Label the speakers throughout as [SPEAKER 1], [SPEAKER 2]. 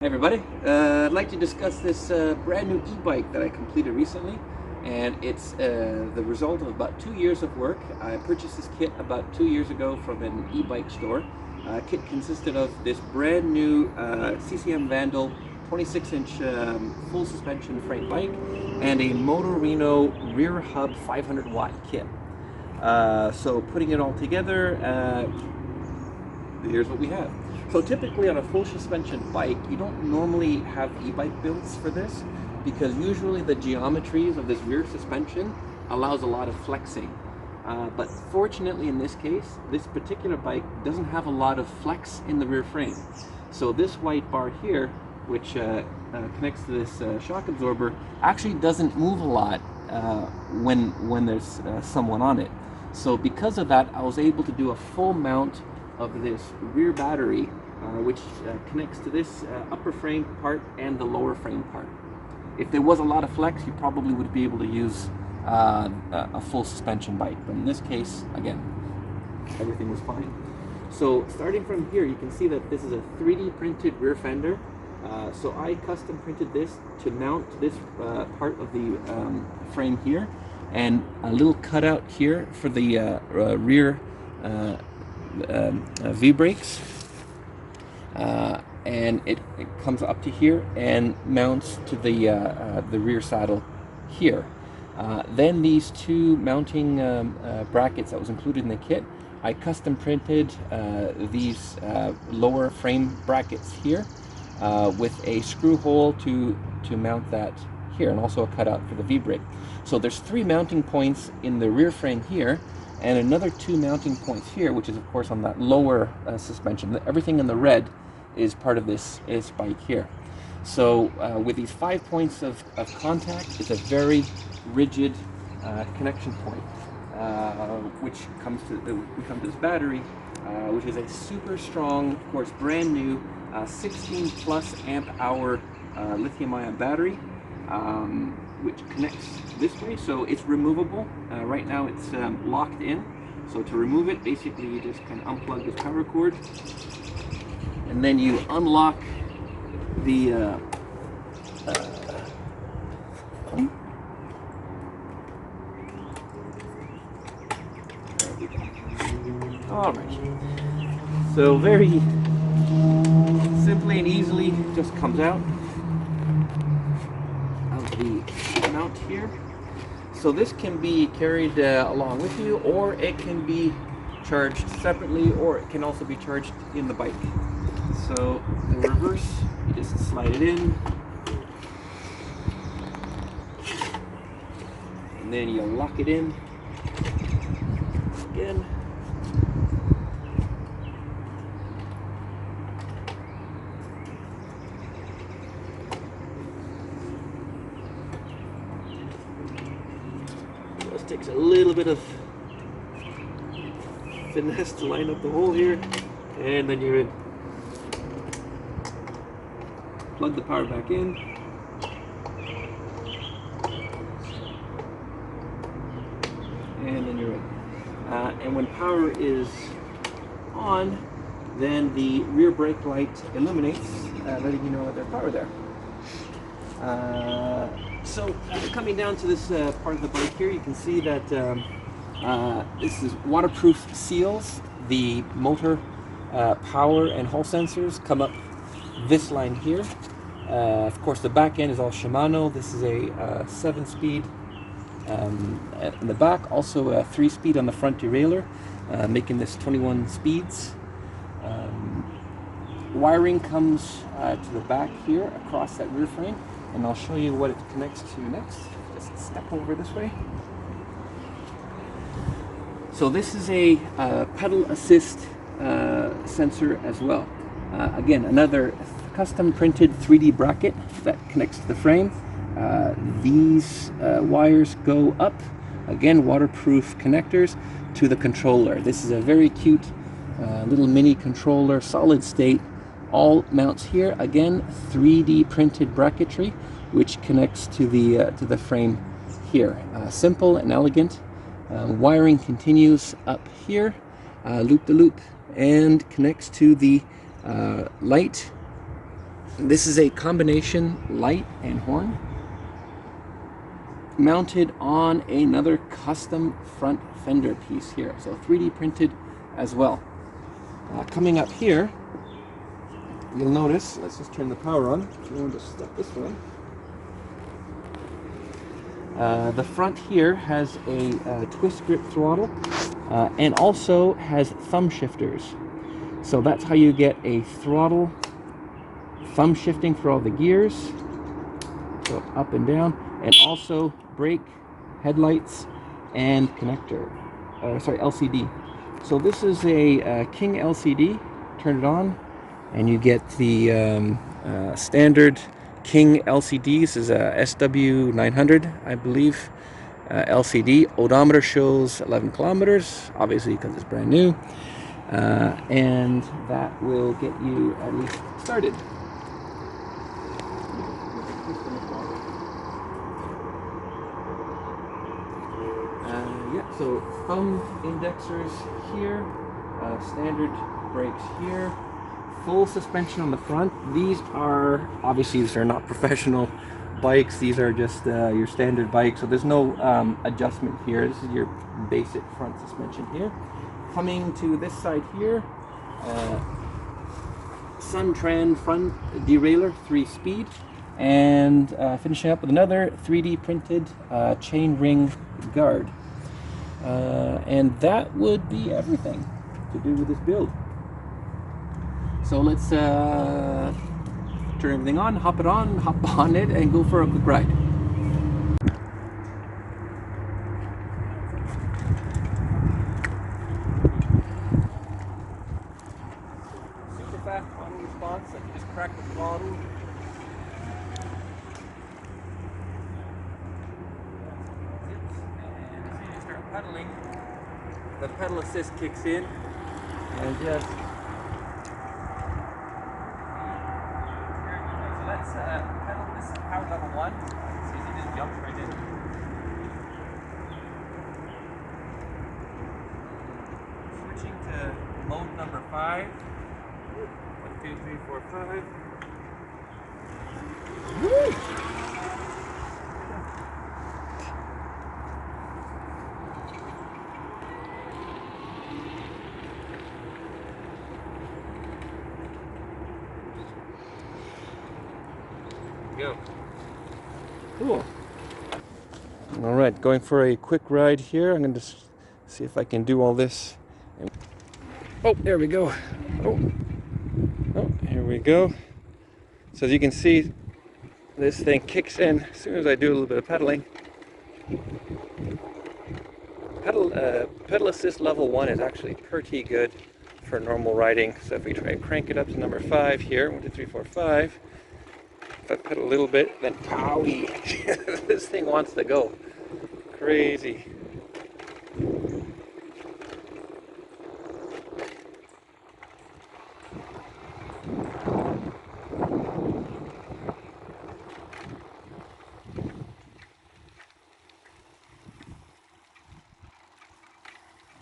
[SPEAKER 1] Hey everybody, I'd like to discuss this brand new e-bike that I completed recently, and it's the result of about 2 years of work. I purchased this kit about 2 years ago from an e-bike store. Kit consisted of this brand new CCM Vandal 26-inch full suspension frame bike and a Motorino rear hub 500 watt kit. So putting it all together, here's what we have. So typically on a full suspension bike, you don't normally have e-bike builds for this because usually the geometries of this rear suspension allows a lot of flexing. But fortunately in this case, this particular bike doesn't have a lot of flex in the rear frame. So this white bar here, which connects to this shock absorber, actually doesn't move a lot when there's someone on it. So because of that, I was able to do a full mount of this rear battery, which connects to this upper frame part and the lower frame part. If there was a lot of flex, you probably would be able to use a full suspension bike, but in this case, again, everything was fine. So starting from here, you can see that this is a 3D printed rear fender. So I custom printed this to mount this part of the frame here, and a little cutout here for the rear V-brakes, and it comes up to here and mounts to the rear saddle here. Then these two mounting brackets that was included in the kit, I custom printed these lower frame brackets here with a screw hole to mount that here, and also a cutout for the V-brake. So there's 3 mounting points in the rear frame here, and another 2 mounting points here, which is of course on that lower suspension. Everything in the red is part of this bike here. So with these 5 points of contact, it's a very rigid connection point, which comes to we come to this battery, which is a super strong, of course, brand new 16 plus amp hour lithium-ion battery, which connects this way, so it's removable. Right now it's locked in, so to remove it, basically you just kind of unplug this power cord, and then you unlock the all right. So very simply and easily just comes out of the mount here. So this can be carried along with you, or it can be charged separately, or it can also be charged in the bike. So the reverse, you just slide it in, and then you lock it in again. This takes a little bit of finesse to line up the hole here, and then you're in. Plug the power back in, and then you're in. And when power is on, then the rear brake light illuminates, letting you know that there's power there. So coming down to this part of the bike here, you can see that this is waterproof seals. The motor, power, and Hall sensors come up this line here. Of course, the back end is all Shimano. This is a 7-speed in the back, also a 3-speed on the front derailleur, making this 21 speeds. Wiring comes to the back here across that rear frame, and I'll show you what it connects to next. Just step over this way. So this is a pedal assist sensor as well. Again, another custom printed 3D bracket that connects to the frame. These wires go up, again, waterproof connectors, to the controller. This is a very cute little mini controller, solid state. All mounts here, again, 3D printed bracketry, which connects to the frame here. Simple and elegant. Wiring continues up here, loop-to-loop, and connects to the light This is a combination light and horn mounted on another custom front fender piece here, so 3D printed as well. Coming up here, you'll notice, let's just turn the power on. I'm going to step this way. The front here has a twist grip throttle and also has thumb shifters. So that's how you get a throttle, thumb shifting for all the gears, so up and down, and also brake, headlights, and connector. Sorry, LCD. So this is a King LCD. Turn it on, and you get the standard King LCD. This is a SW900, I believe, LCD. Odometer shows 11 kilometers, obviously because it's brand new. And that will get you at least started. Yeah, so thumb indexers here, standard brakes here, full suspension on the front. These are, obviously these are not professional bikes, these are just your standard bike, so there's no adjustment here. This is your basic front suspension here. Coming to this side here, Suntran front derailleur, 3-speed, and finishing up with another 3D printed chainring guard. And that would be everything to do with this build. So let's turn everything on, hop on it, and go for a quick ride. Super fast throttle response. I can just crack the throttle. Pedaling, the pedal assist kicks in, and just so let's pedal. This is power level 1. So you just jumps right in. Switching to mode number 5. 1, 2, 3, 4, 5. Woo! Go. Cool. All right, going for a quick ride here. I'm going to see if I can do all this. Oh, there we go. Oh, here we go. So as you can see, this thing kicks in as soon as I do a little bit of pedaling. Pedal assist level 1 is actually pretty good for normal riding. So if we try to crank it up to number 5 here, 1, 2, 3, 4, 5. If I pedal a little bit, then powie, this thing wants to go. Crazy.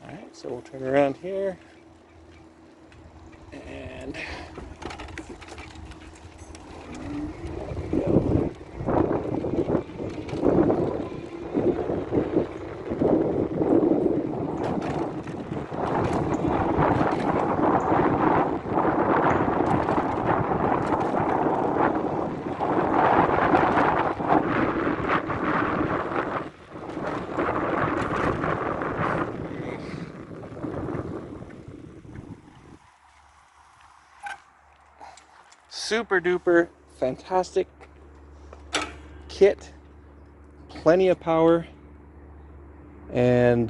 [SPEAKER 1] Alright, so we'll turn around here. And super duper fantastic kit, plenty of power, and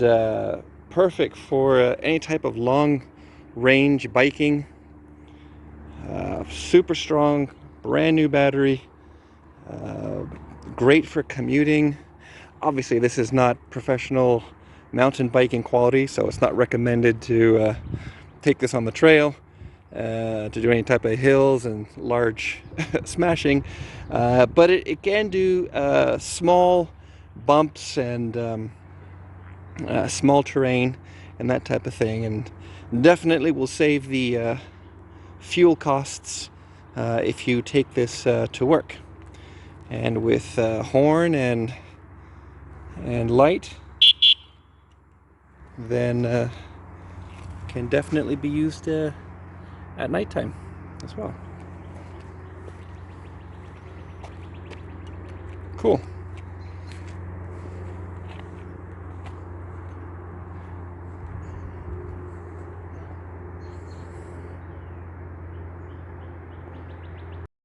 [SPEAKER 1] perfect for any type of long range biking. Super strong, brand new battery, great for commuting. Obviously this is not professional mountain biking quality, so it's not recommended to take this on the trail. To do any type of hills and large smashing, but it can do small bumps and small terrain and that type of thing, and definitely will save the fuel costs if you take this to work. And with horn and light, then can definitely be used at nighttime as well. Cool.